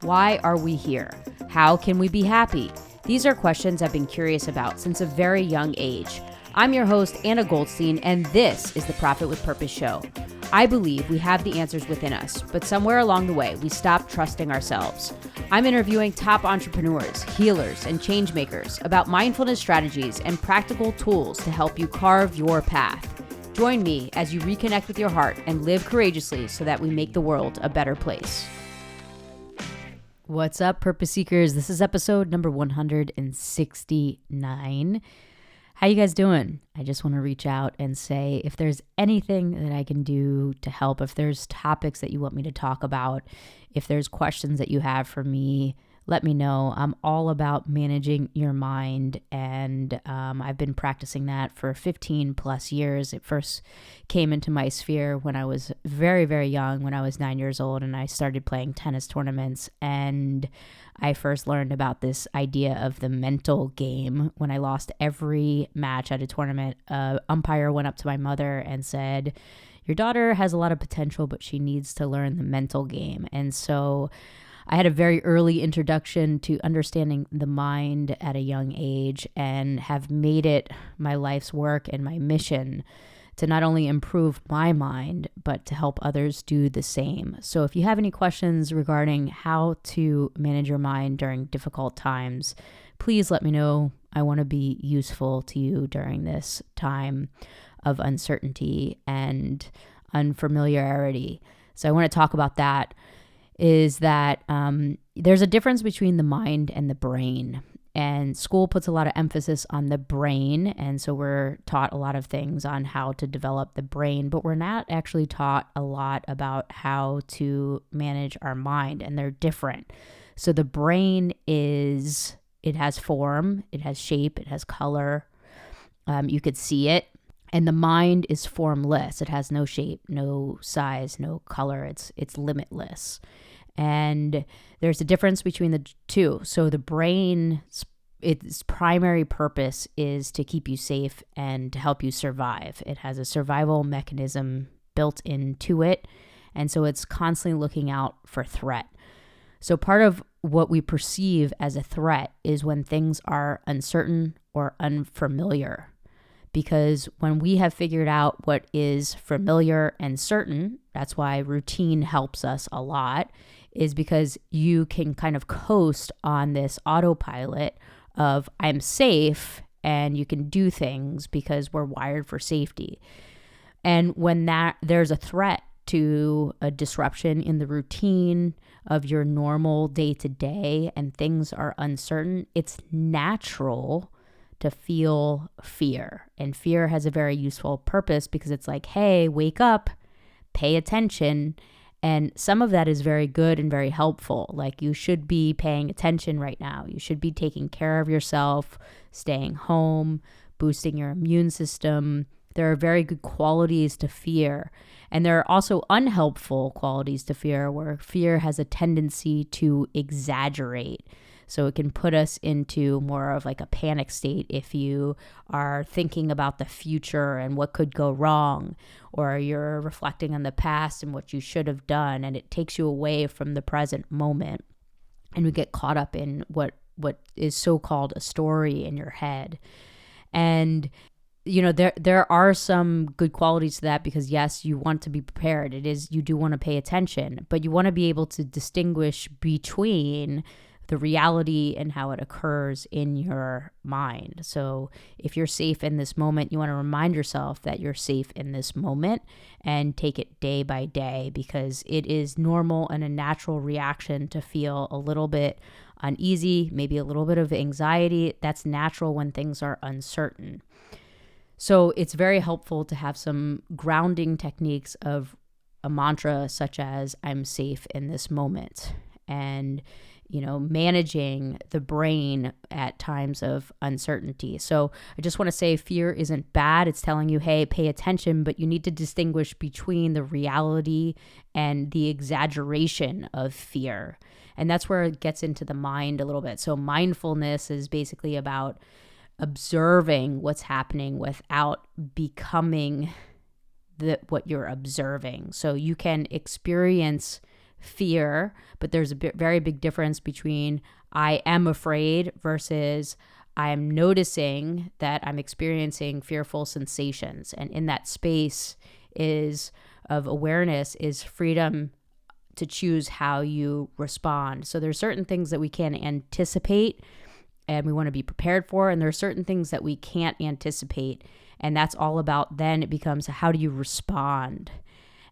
Why are we here? How can we be happy? These are questions I've been curious about since a very young age. I'm your host, Anna Goldstein, and this is the Profit with Purpose show. I believe we have the answers within us, but somewhere along the way, we stop trusting ourselves. I'm interviewing top entrepreneurs, healers, and change makers about mindfulness strategies and practical tools to help you carve your path. Join me as you reconnect with your heart and live courageously so that we make the world a better place. What's up, Purpose Seekers? This is episode number 169. How you guys doing? I just want to reach out and say if there's anything that I can do to help, if there's topics that you want me to talk about, if there's questions that you have for me, let me know. I'm all about managing your mind, and I've been practicing that for 15 plus years. It first came into my sphere when I was very, very young, when I was 9 years old, and I started playing tennis tournaments, and I first learned about this idea of the mental game. When I lost every match at a tournament, an umpire went up to my mother and said, "Your daughter has a lot of potential, but she needs to learn the mental game." And so I had a very early introduction to understanding the mind at a young age and have made it my life's work and my mission to not only improve my mind, but to help others do the same. So if you have any questions regarding how to manage your mind during difficult times, please let me know. I want to be useful to you during this time of uncertainty and unfamiliarity. So I want to talk about that. Is that there's a difference between the mind and the brain. And school puts a lot of emphasis on the brain. And so we're taught a lot of things on how to develop the brain, but we're not actually taught a lot about how to manage our mind, and they're different. So the brain it has form, it has shape, it has color. You could see it. And the mind is formless. It has no shape, no size, no color. It's limitless. And there's a difference between the two. So the brain, its primary purpose is to keep you safe and to help you survive. It has a survival mechanism built into it. And so it's constantly looking out for threat. So part of what we perceive as a threat is when things are uncertain or unfamiliar. Because when we have figured out what is familiar and certain, that's why routine helps us a lot, is because you can kind of coast on this autopilot of I'm safe, and you can do things because we're wired for safety. And when there's a threat to a disruption in the routine of your normal day-to-day and things are uncertain, it's natural to feel fear. And fear has a very useful purpose because it's like, hey, wake up, pay attention. And some of that is very good and very helpful. Like, you should be paying attention right now. You should be taking care of yourself, staying home, boosting your immune system. There are very good qualities to fear. And there are also unhelpful qualities to fear, where fear has a tendency to exaggerate. So it can put us into more of like a panic state if you are thinking about the future and what could go wrong, or you're reflecting on the past and what you should have done, and it takes you away from the present moment. And we get caught up in what is so-called a story in your head. And you know, there are some good qualities to that, because yes, you want to be prepared. You do want to pay attention, but you want to be able to distinguish between the reality and how it occurs in your mind. So if you're safe in this moment, you want to remind yourself that you're safe in this moment and take it day by day, because it is normal and a natural reaction to feel a little bit uneasy, maybe a little bit of anxiety. That's natural when things are uncertain. So it's very helpful to have some grounding techniques of a mantra such as I'm safe in this moment, and managing the brain at times of uncertainty. So I just want to say fear isn't bad. It's telling you, hey, pay attention, but you need to distinguish between the reality and the exaggeration of fear. And that's where it gets into the mind a little bit. So mindfulness is basically about observing what's happening without becoming what you're observing. So you can experience fear, but there's a very big difference between I am afraid versus I am noticing that I'm experiencing fearful sensations. And in that space of awareness is freedom to choose how you respond. So there's certain things that we can anticipate and we want to be prepared for, and there are certain things that we can't anticipate. And that's all about, then it becomes, how do you respond?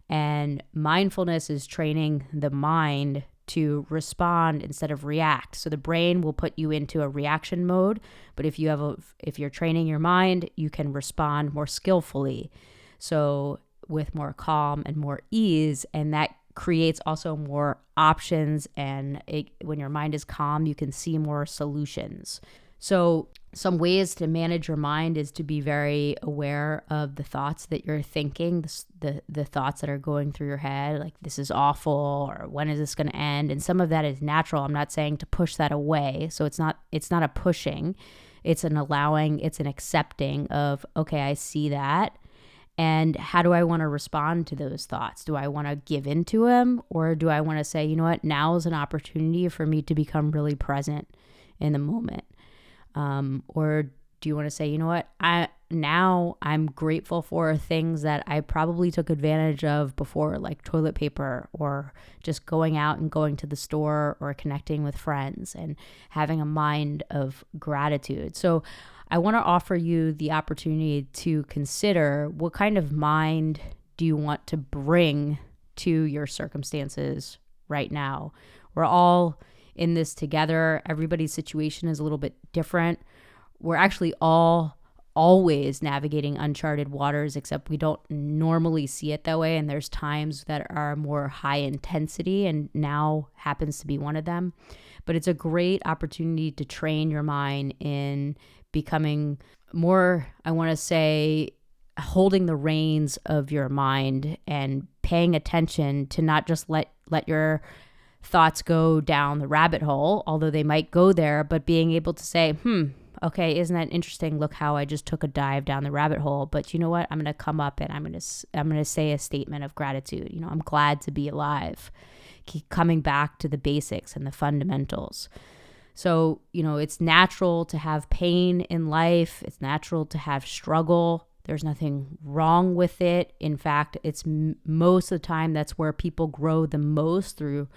And mindfulness is training the mind to respond instead of react. So the brain will put you into a reaction mode, but if you're training your mind, you can respond more skillfully. So with more calm and more ease, and that creates also more options. And when your mind is calm, you can see more solutions. So some ways to manage your mind is to be very aware of the thoughts that you're thinking, the thoughts that are going through your head, like this is awful, or when is this going to end? And some of that is natural. I'm not saying to push that away. So it's not a pushing, it's an allowing, it's an accepting of, okay, I see that. And how do I want to respond to those thoughts? Do I want to give into them, or do I want to say, you know what, now is an opportunity for me to become really present in the moment? Or do you want to say, you know what, I'm grateful for things that I probably took advantage of before, like toilet paper, or just going out and going to the store, or connecting with friends, and having a mind of gratitude. So I want to offer you the opportunity to consider, what kind of mind do you want to bring to your circumstances right now? We're all in this together. Everybody's situation is a little bit different. We're actually all always navigating uncharted waters, except we don't normally see it that way. And there's times that are more high intensity, and now happens to be one of them. But it's a great opportunity to train your mind in becoming more, I want to say, holding the reins of your mind and paying attention to not just let your thoughts go down the rabbit hole, although they might go there, but being able to say, okay, isn't that interesting? Look how I just took a dive down the rabbit hole. But you know what? I'm going to come up and I'm going to say a statement of gratitude. You know, I'm glad to be alive. Keep coming back to the basics and the fundamentals. So, you know, it's natural to have pain in life. It's natural to have struggle. There's nothing wrong with it. In fact, it's most of the time that's where people grow the most, through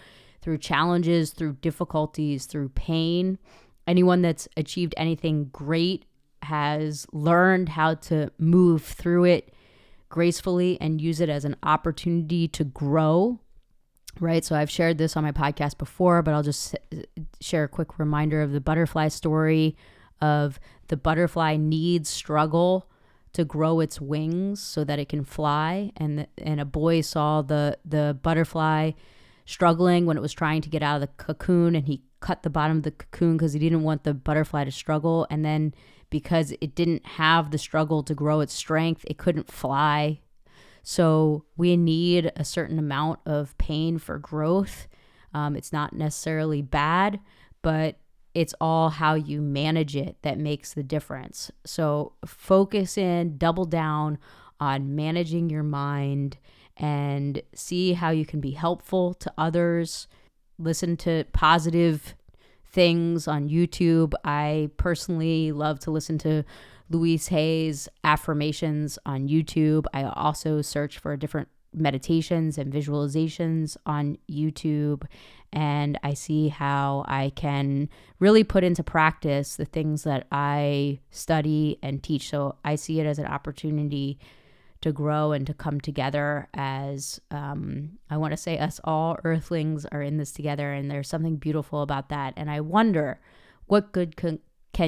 challenges, through difficulties, through pain. Anyone that's achieved anything great has learned how to move through it gracefully and use it as an opportunity to grow. Right. So I've shared this on my podcast before, but I'll just share a quick reminder of the butterfly story of the butterfly needs struggle to grow its wings so that it can fly. And a boy saw the butterfly struggling when it was trying to get out of the cocoon, and he cut the bottom of the cocoon because he didn't want the butterfly to struggle. And then because it didn't have the struggle to grow its strength, it couldn't fly. So we need a certain amount of pain for growth. It's not necessarily bad, but it's all how you manage it that makes the difference. So focus in, double down on managing your mind, and see how you can be helpful to others. Listen to positive things on YouTube. I personally love to listen to Louise Hay's affirmations on YouTube. I also search for different meditations and visualizations on YouTube, and I see how I can really put into practice the things that I study and teach. So I see it as an opportunity to grow and to come together as, I want to say, us all earthlings are in this together, and there's something beautiful about that. And I wonder what good can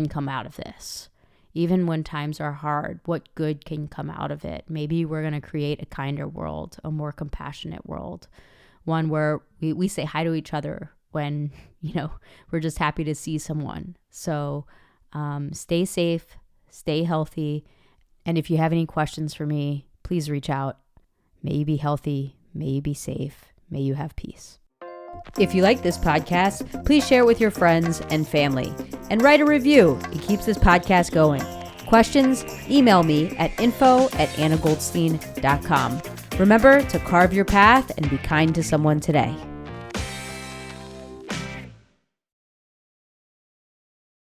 come out of this. Even when times are hard, what good can come out of it? Maybe we're going to create a kinder world, a more compassionate world, one where we say hi to each other when, we're just happy to see someone. So stay safe, stay healthy. And if you have any questions for me, please reach out. May you be healthy, may you be safe, may you have peace. If you like this podcast, please share it with your friends and family, and write a review. It keeps this podcast going. Questions? Email me at info@annagoldstein.com. Remember to carve your path and be kind to someone today.